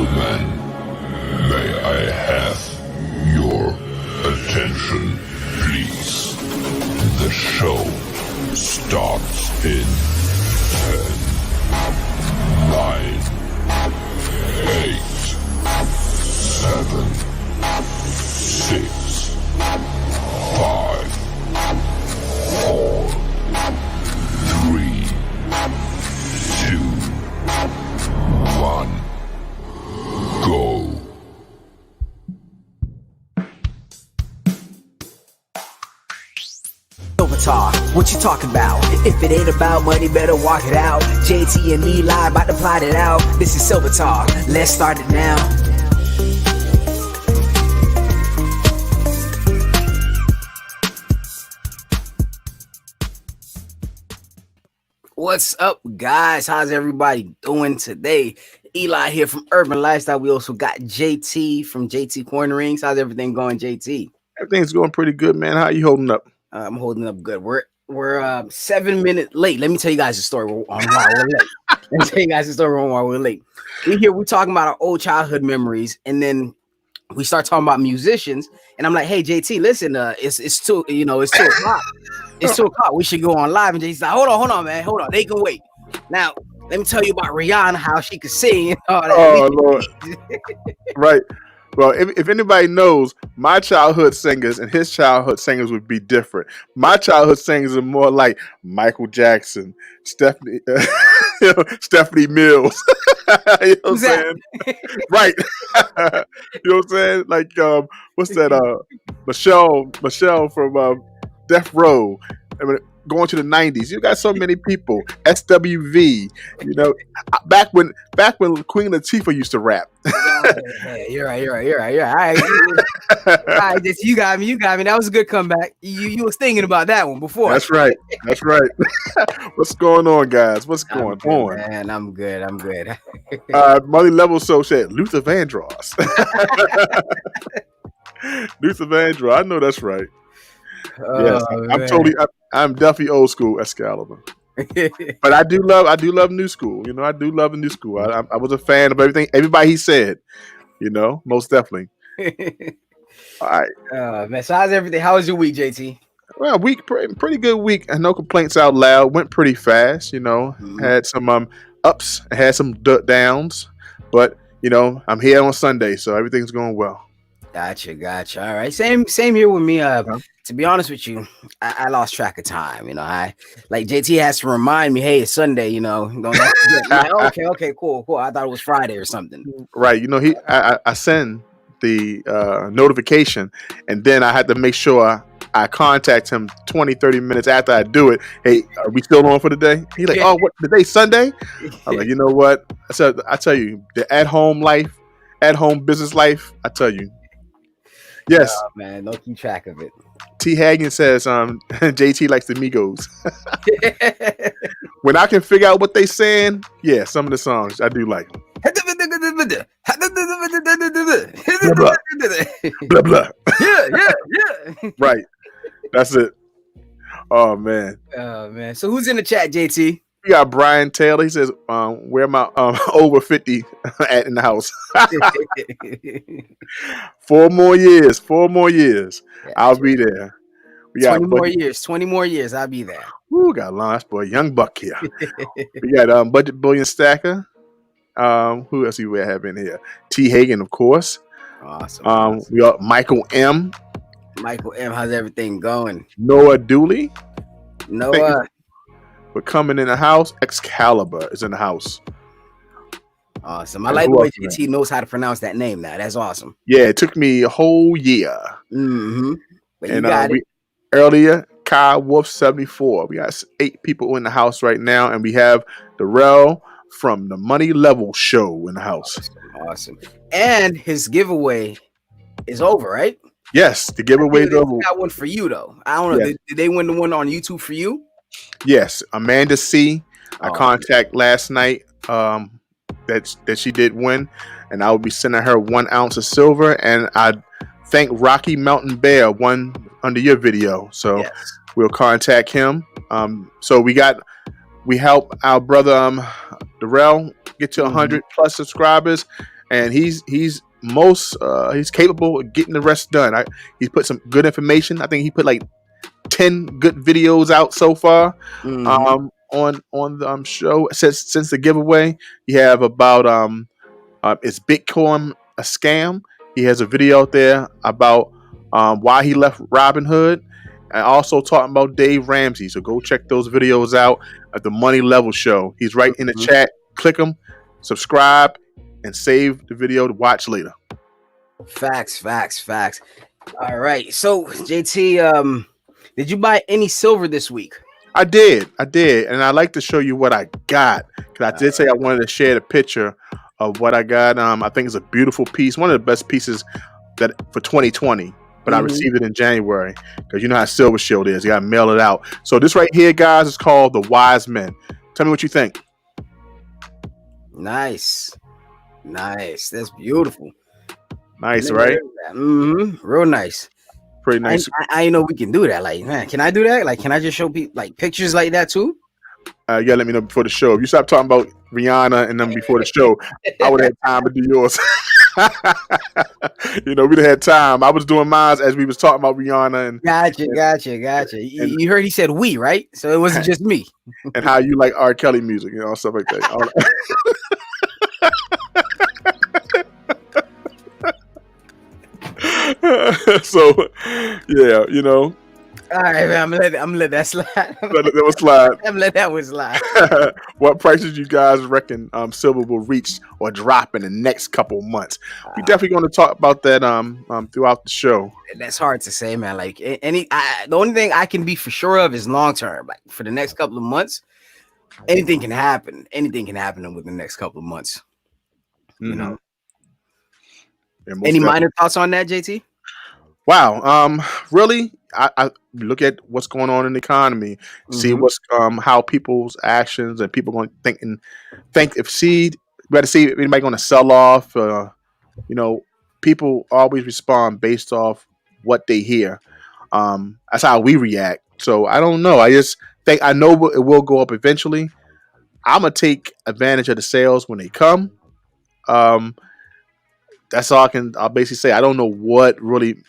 gentlemen, may I have your attention, please? The show starts in 10, 9, 8, 7, 6, 5, 4, 3, 2, 1, go. Talk, what you talking about? If it ain't about money, better walk it out. JT and Eli about to plot it out. This is Silver Talk. Let's start it now. What's up, guys? How's everybody doing today? Eli here from Urban Lifestyle. We also got JT from JT Cornerings. How's everything going, JT? Everything's going pretty good, man. How you holding up? I'm holding up good. We're 7 minutes late. Let me tell you guys a story on why we're late. Let me tell you guys a story on why we're late. We're talking about our old childhood memories, and then we start talking about musicians. And I'm like, hey JT, listen, it's 2 o'clock. It's 2 o'clock. We should go on live. And JT's like, hold on, man, hold on. They can wait. Now, let me tell you about Rihanna, how she could sing and all that. Oh Lord. Right. Well, if anybody knows, my childhood singers and his childhood singers would be different. My childhood singers are more like Michael Jackson, Stephanie Mills. You know what I'm saying? Right. You know what I'm saying? Like, what's that? Michelle from Death Row. I mean, going to the 90s, you got so many people. SWV, you know, back when Queen Latifah used to rap. You're right. All right, just you got me. That was a good comeback. You was thinking about that one before. That's right. What's going on, guys? What's going on? Man, I'm good. Money Level So said Luther Vandross. Luther Vandross. I know that's right. Yes, I'm definitely old school Excalibur, but I do love new school. You know, I do love the new school. I was a fan of everybody he said. You know, most definitely. All right, man. So how's everything? How was your week, JT? Well, pretty good week. No complaints out loud. Went pretty fast. You know, had some ups, had some downs, but you know, I'm here on Sunday, so everything's going well. Gotcha. All right, same here with me. To be honest with you, I lost track of time. You know, JT has to remind me, hey, it's Sunday. You know, like, okay, cool. I thought it was Friday or something. Right. You know, I send the notification, and then I had to make sure I contact him 20-30 minutes after I do it. Hey, are we still on for the day? He's like, oh, what, today's Sunday? I'm like, you know what? I tell you, the at-home business life, I tell you. Yes. Oh, man, don't keep track of it. T. Hagen says, JT likes the Migos. When I can figure out what they saying, yeah, some of the songs I do like. Blah, blah. Yeah. Right. That's it. Oh, man. So who's in the chat, JT? We got Brian Taylor. He says, where my over 50 at in the house. 4 more years. Yeah, I'll be there. We got 20 more years. I'll be there. Ooh, got a long ass boy, young buck here. We got Budget Bullion Stacker. Who else we have in here? T. Hagen, of course. Awesome. We got Michael M. How's everything going? Noah Dooley. We're coming in the house. Excalibur is in the house. Awesome. I like the way JT knows how to pronounce that name now. That's awesome. Yeah, it took me a whole year. Mm-hmm. But and earlier, Kyle Wolf 74. We got 8 people in the house right now, and we have Darrell from the Money Level Show in the house. Awesome. And his giveaway is over, right? Yes, the giveaway is over. Got one for you though. I don't know. Yes. Did they win the one on YouTube for you? Yes, Amanda C. I contacted last night that she did win, and I will be sending her 1 ounce of silver. And I thank Rocky Mountain Bear won under your video, so we'll contact him. So we help our brother Darrell get to 100 plus subscribers, and he's capable of getting the rest done. He's put some good information. I think he put like 10 good videos out so far. Mhm. On the show since the giveaway. You have about is Bitcoin a scam? He has a video out there about why he left Robinhood, and also talking about Dave Ramsey. So go check those videos out at the Money Level Show. He's right in the Mhm. chat. Click him, subscribe, and save the video to watch later. Facts. All right. So JT, did you buy any silver this week? I did, and I like to show you what I got, because I did say I wanted to share the picture of what I got. I think it's a beautiful piece, one of the best pieces that for 2020. But I received it in January, because you know how Silver Shield is. You got to mail it out. So this right here, guys, is called the Wise Men. Tell me what you think. Nice. That's beautiful. Nice, right? Real nice. Pretty nice. I know we can do that. Like, man, can I do that? Like, can I just show people like pictures like that too? Yeah, let me know before the show. If you stop talking about Rihanna and them before the show, I would have had time to do yours. We'd have had time. I was doing mine as we was talking about Rihanna and Gotcha. You heard he said we, right? So it wasn't just me. And how you like R. Kelly music, stuff like that. So, yeah, All right, man. I'm gonna let that slide. That was slide. I'm gonna let that one slide. What prices you guys reckon silver will reach or drop in the next couple months? We definitely going to talk about that throughout the show. That's hard to say, man. Like the only thing I can be for sure of is long term. Like for the next couple of months, anything can happen. Anything can happen within the next couple of months. You know. Yeah, any minor thoughts on that, JT? Wow. Really, I look at what's going on in the economy, see what's how people's actions and people going to think we got to see if anybody going to sell off. People always respond based off what they hear. That's how we react. So I don't know. I just think I know it will go up eventually. I'm gonna take advantage of the sales when they come. That's all I'll basically say. I don't know what really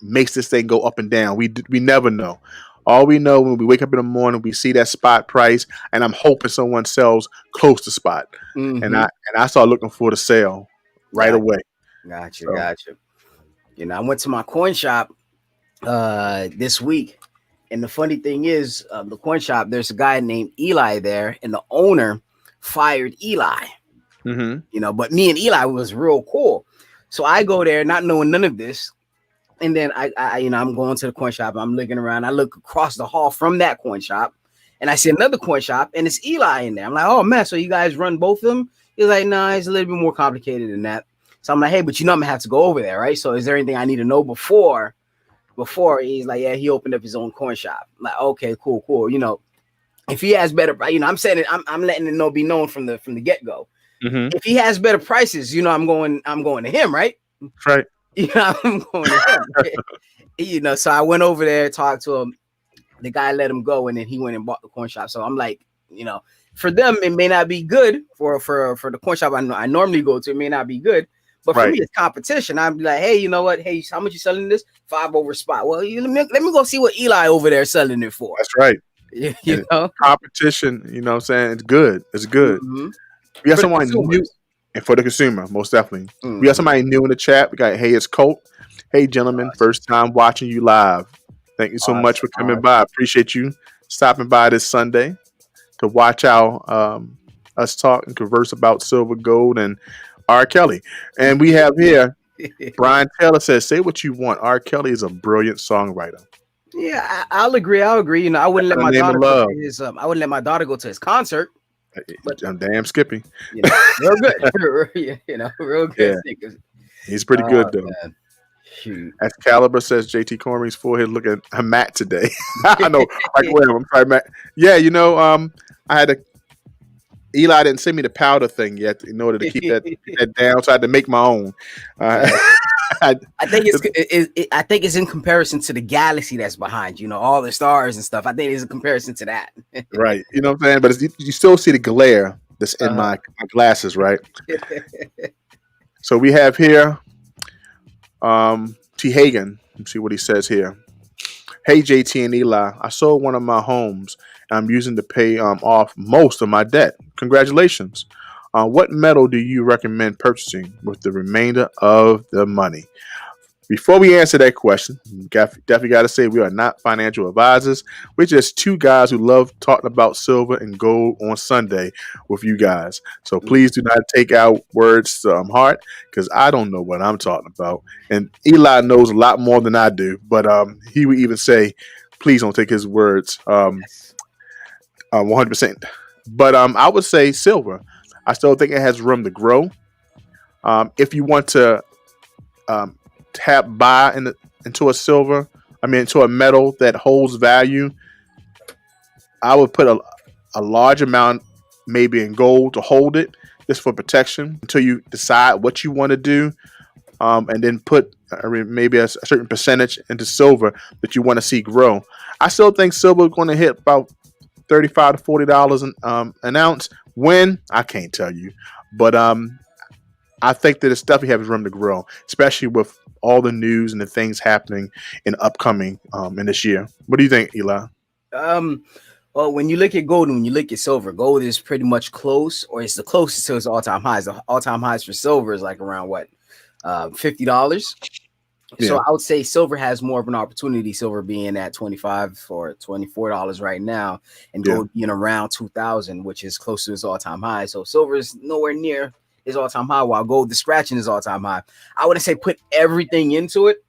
makes this thing go up and down. We never know. All we know, when we wake up in the morning, we see that spot price, and I'm hoping someone sells close to spot, and I start looking for the sale right away. Gotcha. I went to my coin shop this week, and the funny thing is, the coin shop, there's a guy named Eli there, and the owner fired Eli. But me and Eli was real cool. So I go there not knowing none of this. And then I'm going to the coin shop. I'm looking around. I look across the hall from that coin shop, and I see another coin shop, and it's Eli in there. I'm like, oh man, so you guys run both of them? He's like, no, it's a little bit more complicated than that. So I'm like, hey, but I'm gonna have to go over there, right? So is there anything I need to know before? He's like, yeah, he opened up his own coin shop. I'm like, okay, cool. If he has better, I'm saying it, I'm letting it be known from the get go. If he has better prices, I'm going to him, right? Right. I'm going to him. So I went over there, talked to him. The guy let him go, and then he went and bought the coin shop. So I'm like, for them, it may not be good for the coin shop I normally go to. It may not be good, but for me, it's competition. I'd be like, hey, you know what? Hey, how much you selling this? 5 over spot. Well, let me go see what Eli over there is selling it for. That's right. Competition. You know what I'm saying? It's good. We got someone new, and for the consumer, most definitely. We got somebody new in the chat. We got, hey, it's Colt. Hey, gentlemen, first time watching you live. Thank you so much for coming by. I appreciate you stopping by this Sunday to watch us talk and converse about silver, gold, and R. Kelly. And we have here, Brian Taylor says, say what you want. R. Kelly is a brilliant songwriter. Yeah, I'll agree. I wouldn't let my daughter go to his. I wouldn't let my daughter go to his concert. But I'm damn Skippy. Real good. Real good. Yeah. He's pretty good though. Man. Shoot. As Caliber says, JT Corey's forehead looking matte today. I know. Like, whatever. I'm sorry, Matt. Yeah, I had to. Eli didn't send me the powder thing yet in order to keep that down, so I had to make my own. I think it's in comparison to the galaxy that's behind you, all the stars and stuff. I think it's a comparison to that. Right. You know what I'm saying? But you still see the glare that's in my glasses, right? So we have here T. Hagen. Let's see what he says here. Hey, JT and Eli, I sold one of my homes and I'm using to pay off most of my debt. Congratulations. What metal do you recommend purchasing with the remainder of the money? Before we answer that question, definitely got to say we are not financial advisors. We're just two guys who love talking about silver and gold on Sunday with you guys. So please do not take our words to heart, because I don't know what I'm talking about. And Eli knows a lot more than I do, but he would even say, please don't take his words 100%. But I would say silver. I still think it has room to grow. If you want to buy into into a metal that holds value, I would put a large amount maybe in gold to hold it just for protection until you decide what you want to do, and then put maybe a certain percentage into silver that you want to see grow. I still think silver is going to hit about $35 to $40 an ounce. When? I can't tell you, but I think that it's definitely has room to grow, especially with all the news and the things happening in upcoming in this year. What do you think, Eli? Well, when you look at gold and when you look at silver, gold is pretty much close, or it's the closest to its all-time highs. The all-time highs for silver is like around what, $50. Yeah. So I would say silver has more of an opportunity. Silver being at $25 or $24 right now, and gold being around $2,000, which is close to its all-time high. So silver is nowhere near his all-time high, while gold is scratching his all-time high. I wouldn't say put everything into it.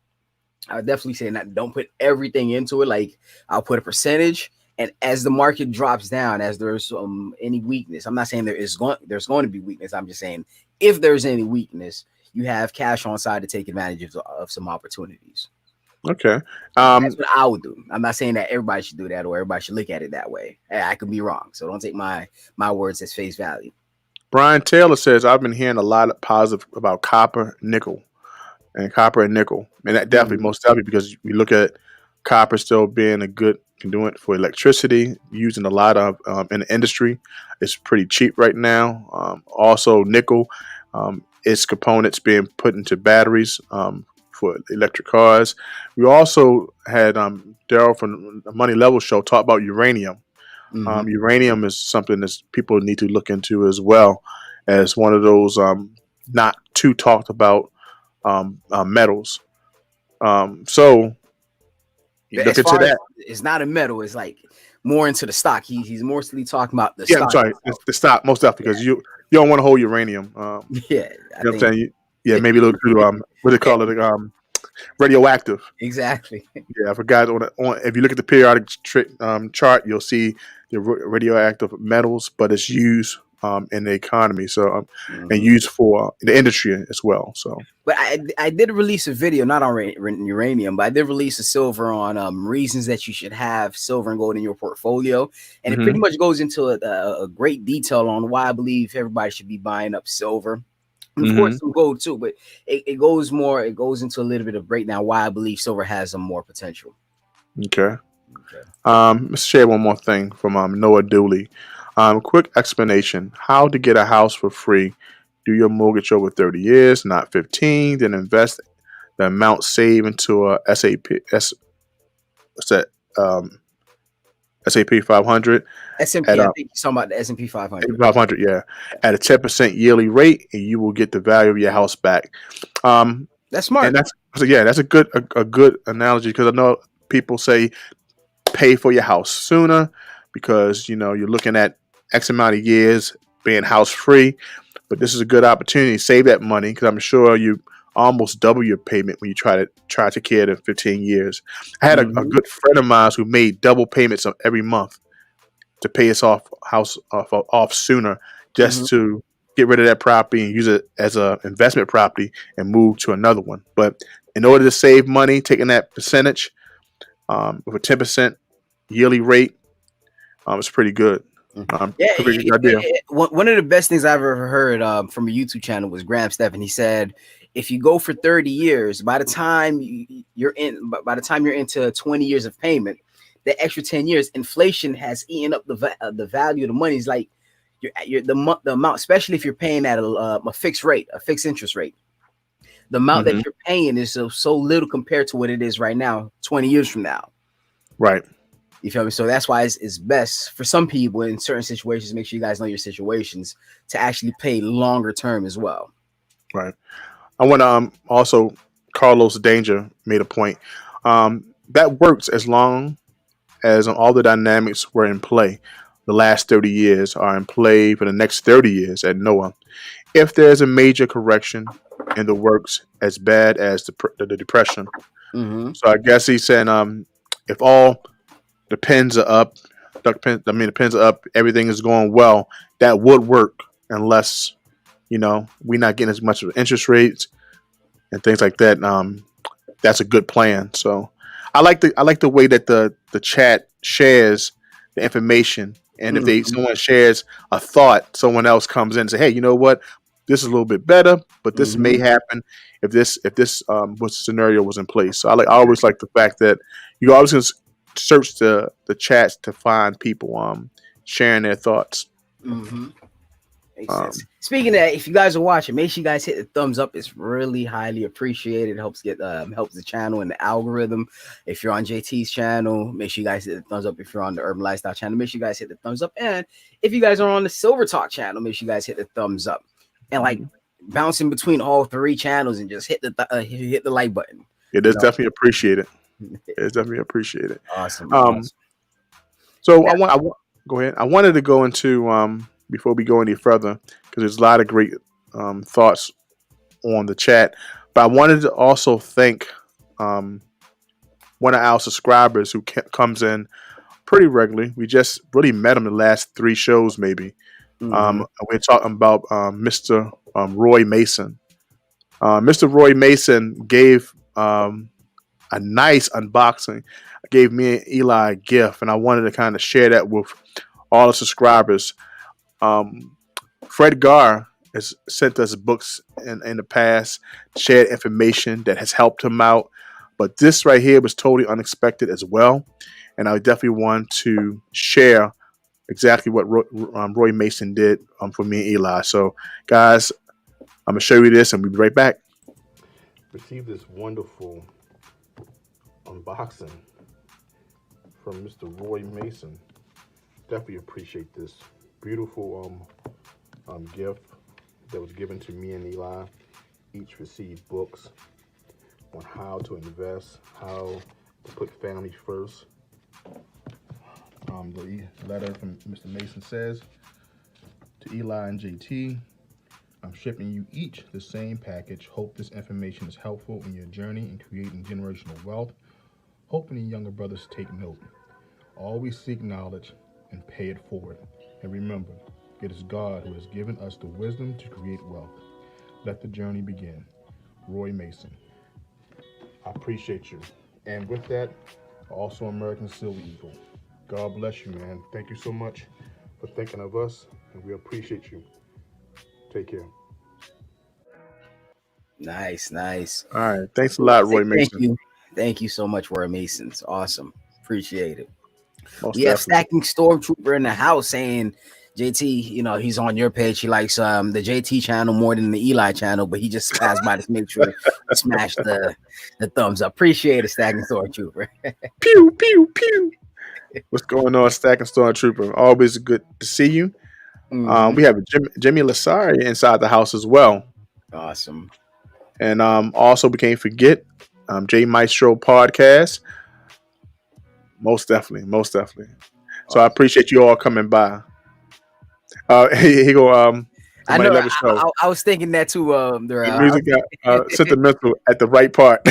I would definitely say don't put everything into it. Like, I'll put a percentage, and as the market drops down, as there's any weakness, I'm not saying there's going to be weakness. I'm just saying if there's any weakness, you have cash on side to take advantage of some opportunities. Okay. That's what I would do. I'm not saying that everybody should do that or everybody should look at it that way. I could be wrong. So don't take my words as face value. Brian Taylor says, I've been hearing a lot of positive about copper and nickel. And that definitely, most definitely, because we look at copper still being a good conduit for electricity, using a lot of in the industry. It's pretty cheap right now. Also, nickel, its components being put into batteries for electric cars. We also had Daryl from the Money Level Show talk about uranium. Mm-hmm. Uranium is something that people need to look into as well, as one of those not too talked about metals. So you look into that. It's not a metal. It's like more into the stock. He's mostly talking about the stock. Yeah, I'm sorry. It's the stock, most definitely, because you don't want to hold uranium. Yeah. You know what I'm saying? Maybe a little too, what do they call it? Radioactive. Exactly. Yeah, I forgot. If you look at the periodic chart, you'll see the radioactive metals, but it's used in the economy, so and used for the industry as well. So, but I did release a video, not on uranium, but I did release a silver on reasons that you should have silver and gold in your portfolio, and it pretty much goes into a great detail on why I believe everybody should be buying up silver. And of course, some gold too, but it goes into a little bit of breakdown why I believe silver has some more potential. Okay. Let's share one more thing from Noah Dooley. Quick explanation: how to get a house for free. Do your mortgage over 30 years, not 15. Then invest the amount saved into a SAP 500. S&P, I think you're talking about the S&P 500. 500, yeah, at a 10% yearly rate, and you will get the value of your house back. That's smart. And that's a good analogy, because I know people say pay for your house sooner because you're looking at X amount of years being house free, but this is a good opportunity to save that money, because I'm sure you almost double your payment when you try to care it in 15 years. I had a good friend of mine who made double payments every month to pay his house off sooner, just to get rid of that property and use it as an investment property and move to another one. But in order to save money, taking that percentage with a 10% yearly rate, it's pretty good. Pretty good idea. One of the best things I've ever heard from a YouTube channel was Graham Stephan. He said, if you go for 30 years, by the time you're into 20 years of payment, the extra 10 years, inflation has eaten up the value of the money. It's like the amount, especially if you're paying at a fixed rate, a fixed interest rate. the amount Mhm. that you're paying is so little compared to what it is right now, 20 years from now. Right. You feel me? So that's why it's best for some people in certain situations. Make sure you guys know your situations to actually pay longer term as well. Right. I want to also Carlos Danger made a point. That works as long as all the dynamics were in play. The last 30 years are in play for the next 30 years at Noah. If there's a major correction in the works as bad as the depression, Mm-hmm. so I guess he's saying if all the pins are up, the pins are up, everything is going well, that would work unless we're not getting as much of interest rates and things like that. That's a good plan. So I like the way that the chat shares the information, and if someone shares a thought, someone else comes in and say, hey, you know what, this is a little bit better, but this may happen if this scenario was in place. So I always like the fact that you always can search the chats to find people sharing their thoughts. Mm-hmm. Makes sense. Speaking of that, if you guys are watching, make sure you guys hit the thumbs up. It's really highly appreciated. It helps the channel and the algorithm. If you're on JT's channel, make sure you guys hit the thumbs up. If you're on the Urban Lifestyle channel, make sure you guys hit the thumbs up. And if you guys are on the Silver Talk channel, make sure you guys hit the thumbs up. And like bouncing between all three channels and just hit the like button. It is definitely appreciated. It's definitely appreciated. Awesome. So I go ahead. I wanted to go into before we go any further, because there's a lot of great thoughts on the chat, but I wanted to also thank one of our subscribers who comes in pretty regularly. We just really met him the last 3 shows, maybe. We're talking about Mr. Roy Mason. Mr. Roy Mason gave a nice unboxing. Gave me and Eli a gift, and I wanted to kind of share that with all the subscribers. Fred Garr has sent us books in the past, shared information that has helped him out, but this right here was totally unexpected as well, and I definitely want to share exactly what Roy Mason did for me and Eli. So, guys, I'm gonna show you this, and we'll be right back. Received this wonderful unboxing from Mr. Roy Mason. Definitely appreciate this beautiful gift that was given to me and Eli. Each received books on how to invest, how to put family first. The letter from Mr. Mason says, to Eli and JT, I'm shipping you each the same package. Hope this information is helpful in your journey in creating generational wealth. Hoping the younger brothers take note. Always seek knowledge and pay it forward. And remember, it is God who has given us the wisdom to create wealth. Let the journey begin. Roy Mason. I appreciate you. And with that, also American Silver Eagle. God bless you, man. Thank you so much for thinking of us, and we appreciate you. Take care. Nice. All right. Thanks a lot, Roy Mason. Thank you so much, Roy Mason. It's awesome. Appreciate it. Most We have definitely. Stacking Stormtrooper in the house saying, JT, he's on your page. He likes the JT channel more than the Eli channel, but he just passed by to make sure he smashed the thumbs up. Appreciate it, Stacking Stormtrooper. Pew, pew, pew. What's going on, Stacking Stormtrooper? Always good to see you. We have Jimmy Lasari inside the house as well. Awesome. And also, we can't forget J Maestro Podcast. Most definitely. So I appreciate you all coming by. He go. I know. I was thinking that too. The music got sentimental at the right part.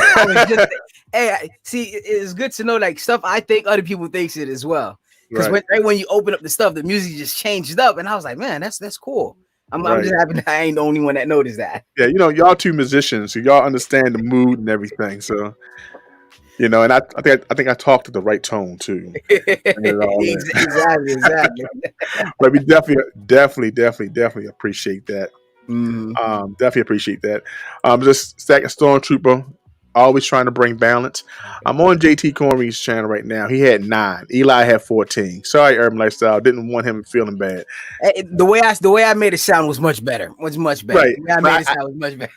Hey, see, it's good to know like stuff I think other people thinks it as well. Because when you open up the stuff, the music just changed up, and I was like, man, that's cool. I'm just happy that I ain't the only one that noticed that. Yeah, y'all 2 musicians, so y'all understand the mood and everything. So, and I think I talked at the right tone too. Exactly. But we definitely appreciate that. Definitely appreciate that. Just Stacking Stormtrooper always trying to bring balance. I'm on JT Cory's channel right now. He had 9. Eli had 14. Sorry, Urban Lifestyle. Didn't want him feeling bad. The way I made it sound was much better. Was much better. Right. The way I made it sound was much better.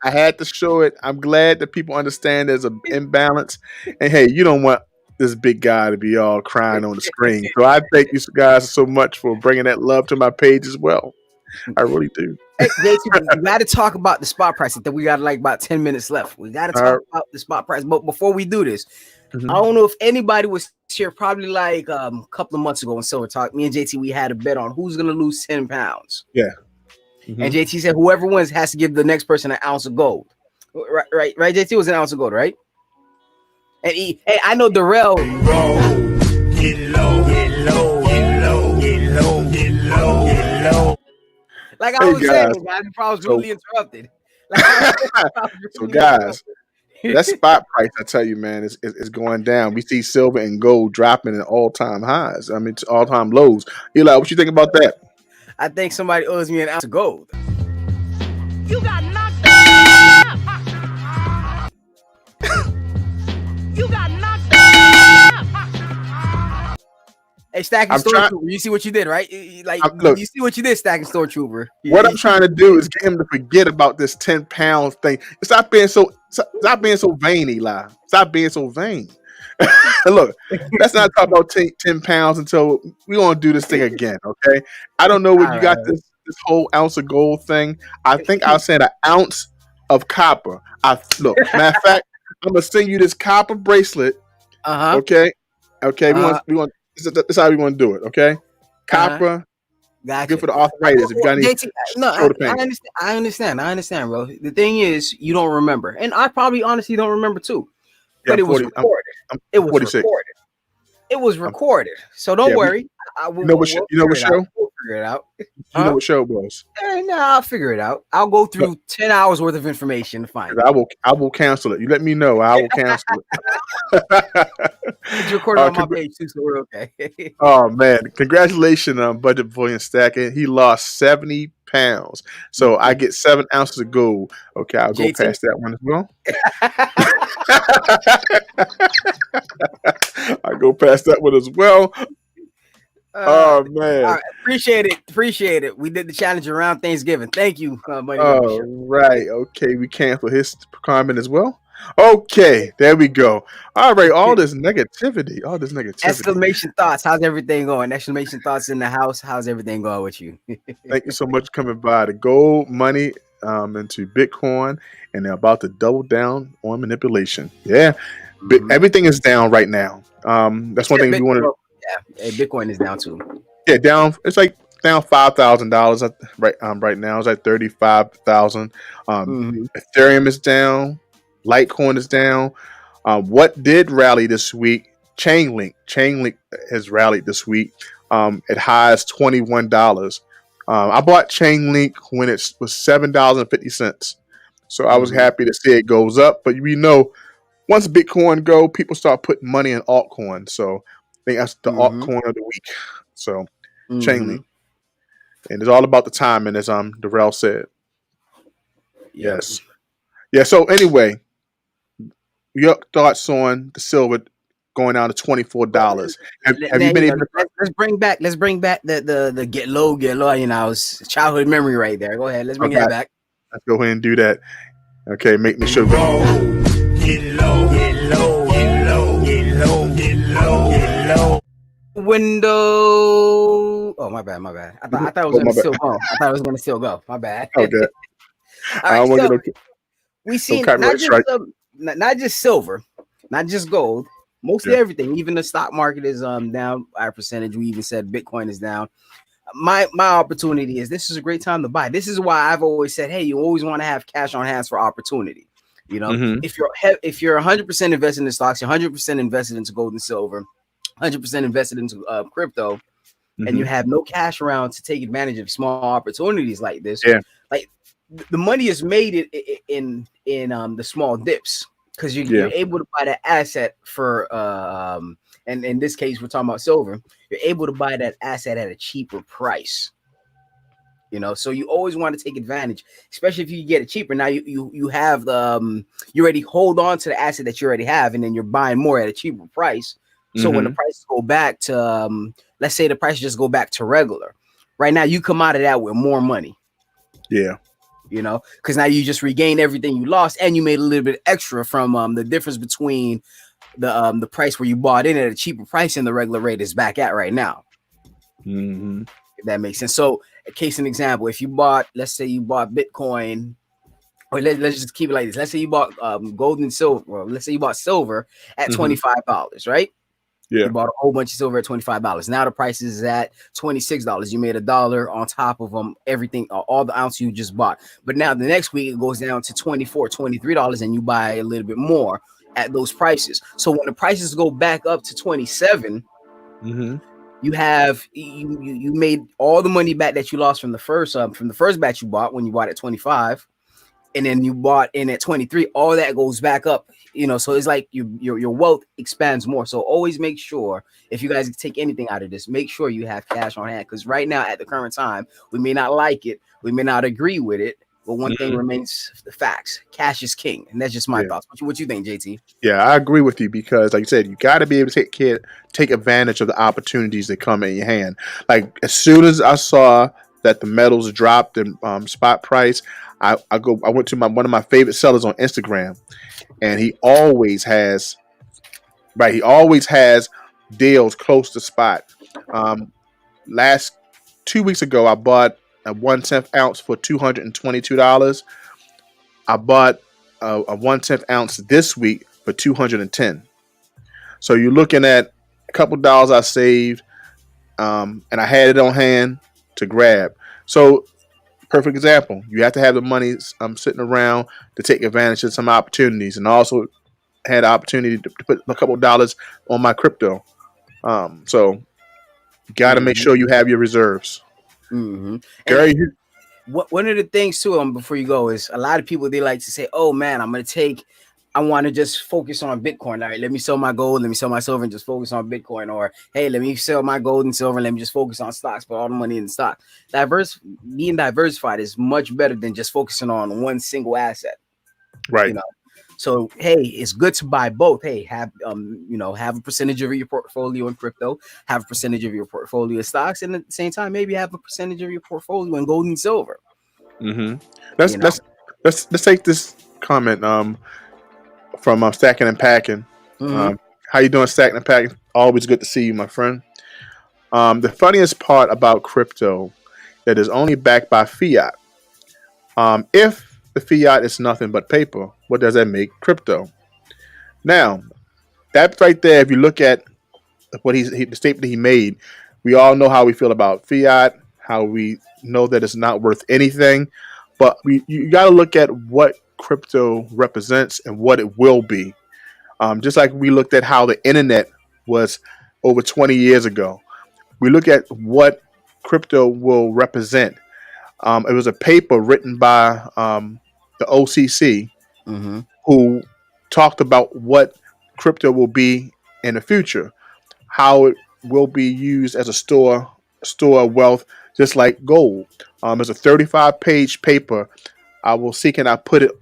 I had to show it. I'm glad that people understand there's an imbalance. And hey, you don't want this big guy to be all crying on the screen. So I thank you guys so much for bringing that love to my page as well. I really do. Hey, JT, we got to talk about the spot price. I think we got like about 10 minutes left. We got to talk about the spot price. But before we do this, I don't know if anybody was here probably like a couple of months ago in Silver Talk. Me and JT, we had a bet on who's going to lose 10 pounds. Yeah. And JT said whoever wins has to give the next person an ounce of gold. Right. JT was an ounce of gold, right? And hey, I know Darrell. Get low, get low, get low, get low, get low, get low. Like I was saying, guys, I was really interrupted. So guys, that spot price, I tell you, man, is going down. We see silver and gold dropping at all-time highs. I mean, to all-time lows. Eli, what you think about that? I think somebody owes me an ounce of gold. You got knocked out. You got knocked out. Hey, Stacking Stormtrooper, you see what you did, right? Like, you see what you did, Stacking Stormtrooper. What I'm trying to do is get him to forget about this 10 pound thing. Stop being so vain, Eli. Stop being so vain. Look, let's not talk about 10 pounds until we're going to do this thing again, okay? I don't know where you got this whole ounce of gold thing. I think I said an ounce of copper. Look, matter of fact, I'm going to send you this copper bracelet, okay? Okay, we want. This is how we want to do it, okay? Copper, gotcha. Good for the arthritis. If you got any, I understand, bro. The thing is, you don't remember, and I probably honestly don't remember too. But it was recorded. It was recorded. It was recorded. So don't worry. You know what show? We'll figure it out. You know what show it was? I'll figure it out. I'll go through 10 hours worth of information to find it. I will cancel it. You let me know. I will cancel it. It's recorded on my page too, so we're okay. Oh man! Congratulations on Budget Bullion Stacking. He lost 70 pounds. So I get 7 ounces of gold. Okay, I'll go past that one as well. I go past that one as well. Oh man! Right, appreciate it. We did the challenge around Thanksgiving. Thank you, buddy. Oh right, okay. We cancel his comment as well. Okay, there we go. All right, all this negativity. Exclamation thoughts. How's everything going? Exclamation thoughts in the house. How's everything going with you? Thank you so much for coming by. The gold money into Bitcoin, and they're about to double down on manipulation. Yeah, everything is down right now. That's one thing we want to. Yeah, Bitcoin is down too. Yeah, down. It's like down $5,000 right now. It's like 35,000. Ethereum is down. Litecoin is down. What did rally this week? Chainlink. Chainlink has rallied this week. It highs $21. I bought Chainlink when it was $7.50. So I was happy to see it goes up. But we know once Bitcoin go, people start putting money in altcoins. So I think that's the altcoin of the week. So Chainlink. And it's all about the timing, as Darrell said. Yes. Yeah, so anyway, your thoughts on the silver going down to $24? Have you been able to... Let's bring back the get low, you know, it's childhood memory right there. Go ahead, let's bring that back. Let's go ahead and do that. Okay, make me sure. Get low, get low, get low, get low, get low, get low. Window. Oh, my bad. I thought it was going to still go. I thought it was going to still go. My bad. Okay. All right, so we see not just silver, not just gold, mostly everything. Even the stock market is down by a percentage. We even said Bitcoin is down. My opportunity is this is a great time to buy. This is why I've always said, hey, you always want to have cash on hands for opportunity. You know, if you're 100% invested in stocks, you're 100% invested into gold and silver, 100% invested into crypto, and you have no cash around to take advantage of small opportunities like this. Yeah, like the money is made in the small dips because you're able to buy that asset for and in this case we're talking about silver. You're able to buy that asset at a cheaper price. You know, so you always want to take advantage, especially if you get it cheaper. Now you have the you already hold on to the asset that you already have, and then you're buying more at a cheaper price. So when the prices go back to let's say the prices just go back to regular, right now you come out of that with more money. Yeah. You know, because now you just regain everything you lost, and you made a little bit extra from the difference between the price where you bought in at a cheaper price and the regular rate is back at right now. If that makes sense. So, a case in example, if you bought, let's say you bought Bitcoin, or let's just keep it like this. Let's say you bought gold and silver, or let's say you bought silver at $25, right? Yeah. You bought a whole bunch of silver at $25. Now the price is at $26. You made $1 on top of everything, all the ounce you just bought. But now the next week it goes down to $24, $23, and you buy a little bit more at those prices. So when the prices go back up to 27, you have you made all the money back that you lost from the first batch you bought when you bought at 25, and then you bought in at 23. All that goes back up, you know. So it's like your wealth expands more. So always make sure, if you guys take anything out of this, make sure you have cash on hand, because right now at the current time we may not like it, we may not agree with it, but one thing remains the facts: cash is king, and that's just my thoughts. What you think, JT? Yeah, I agree with you, because like you said, you got to be able to take advantage of the opportunities that come in your hand. Like as soon as I saw that the metals dropped in spot price, I went to one of my favorite sellers on Instagram, and he always has deals close to spot. Last 2 weeks ago, I bought a 1/10 ounce for $222. I bought a 1/10 ounce this week for $210. So you're looking at a couple dollars I saved, and I had it on hand to grab. So perfect example. You have to have the money sitting around to take advantage of some opportunities, and also had the opportunity to put a couple dollars on my crypto. So you got to make sure you have your reserves. Gary, one of the things too, before you go, is a lot of people, they like to say, "Oh man, I want to just focus on Bitcoin. All right, let me sell my gold, let me sell my silver, and just focus on Bitcoin." Or, "Hey, let me sell my gold and silver, and let me just focus on stocks, put all the money in the stock." Being diversified is much better than just focusing on one single asset. right? You know, so hey, it's good to buy both. Hey, have have a percentage of your portfolio in crypto, have a percentage of your portfolio in stocks, and at the same time, maybe have a percentage of your portfolio in gold and silver. Let's take this comment from Stacking and Packing. How you doing, Stacking and Packing? Always good to see you, my friend. The funniest part about crypto that is only backed by fiat. If the fiat is nothing but paper, what does that make crypto? Now, that right there, if you look at what the statement he made, we all know how we feel about fiat, how we know that it's not worth anything, but you got to look at what crypto represents and what it will be. Just like we looked at how the internet was over 20 years ago, we look at what crypto will represent. It was a paper written by the OCC, who talked about what crypto will be in the future, how it will be used as a store of wealth, just like gold. It's a 35-page paper. I will seek and I put it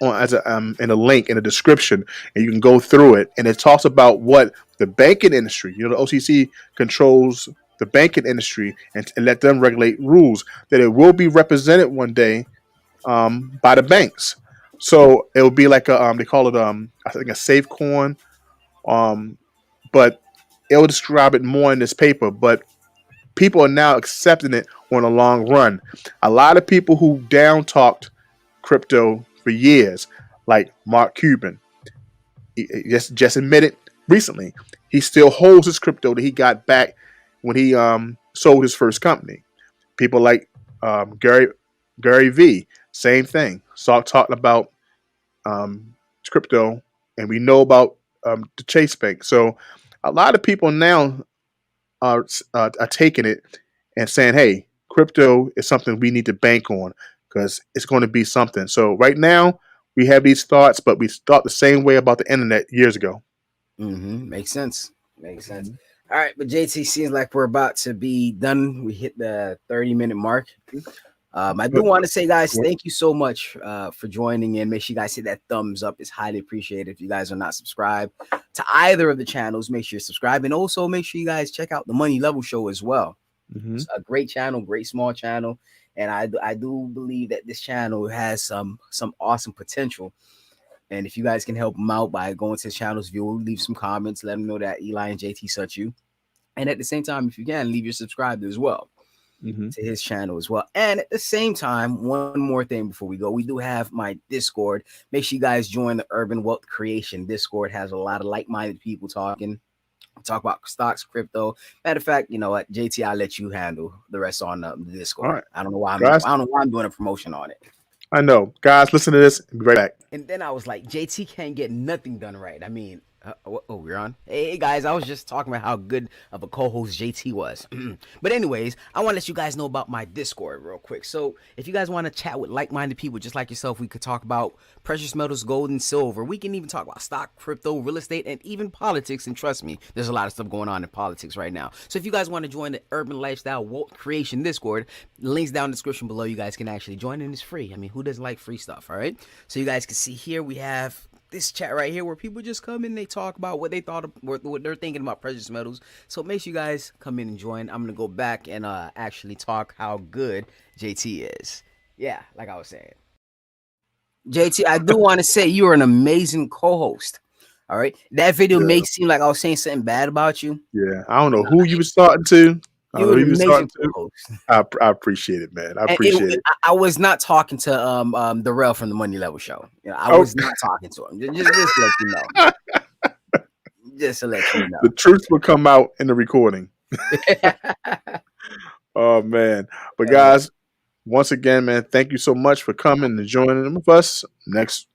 on as in a link in the description, and you can go through it. And it talks about what the banking industry, the OCC controls the banking industry, and let them regulate rules, that it will be represented one day by the banks. So it will be like they call it I think a safe coin, but it will describe it more in this paper. But people are now accepting it on a long run. A lot of people who down talked crypto for years, like Mark Cuban, he just admitted recently he still holds his crypto that he got back when he sold his first company. People like Gary V, same thing. Talking about crypto, and we know about the Chase Bank. So a lot of people now are taking it and saying, "Hey, crypto is something we need to bank on because it's going to be something." So right now we have these thoughts, but we thought the same way about the internet years ago. Makes sense. All right, but JT, seems like we're about to be done. We hit the 30-minute mark. I do want to say, guys, thank you so much for joining in. Make sure you guys hit that thumbs up. It's highly appreciated. If you guys are not subscribed to either of the channels, make sure you subscribe. And also make sure you guys check out the Money Level Show as well. It's a great channel, great small channel. And I do believe that this channel has some awesome potential. And if you guys can help them out by going to his channel's view, leave some comments, let them know that Eli and JT sent you. And at the same time, if you can, leave your subscribe as well to his channel as well. And at the same time, one more thing before we go, we do have my Discord. Make sure you guys join the Urban Wealth Creation Discord. Has a lot of like-minded people talking. Talk about stocks, crypto. Matter of fact, you know what, JT, I'll let you handle the rest on the Discord. Right. I don't know why I'm doing a promotion on it. I know, guys. Listen to this. Be right back. And then I was like, JT can't get nothing done right. I mean, we're on. Hey guys, I was just talking about how good of a co-host JT was. But anyways, I want to let you guys know about my Discord real quick. So if you guys want to chat with like-minded people just like yourself, we could talk about precious metals, gold and silver. We can even talk about stock, crypto, real estate, and even politics. And trust me, there's a lot of stuff going on in politics right now. So if you guys want to join the Urban Lifestyle Wealth Creation Discord, links down in the description below. You guys can actually join, and it's free. I mean, who doesn't like free stuff? All right. So you guys can see here we have this chat right here where people just come in, they talk about what they thought of, what they're thinking about precious metals. So make sure you guys come in and join. I'm gonna go back and actually talk how good JT is. Yeah, like I was saying, JT, I do want to say you are an amazing co-host. All right, that video may seem like I was saying something bad about you. Yeah, I don't know who you was starting to. I appreciate it, man. I appreciate it. I was not talking to Darrell from the Money Level Show. You know, I was not talking to him. Just to let you know. Just to let you know. The truth will come out in the recording. Oh man. But guys, once again, man, thank you so much for coming and joining with us. Next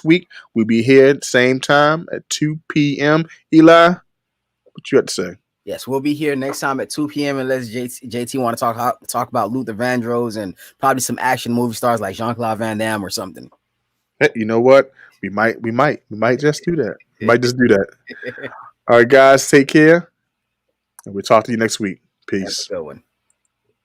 week we'll be here at the same time at 2 p.m. Eli, what you have to say? Yes, we'll be here next time at 2 p.m. unless JT want to talk about Luther Vandross and probably some action movie stars like Jean-Claude Van Damme or something. Hey, you know what? We might just do that. We might just do that. All right, guys, take care, and we'll talk to you next week. Peace. Have a good one.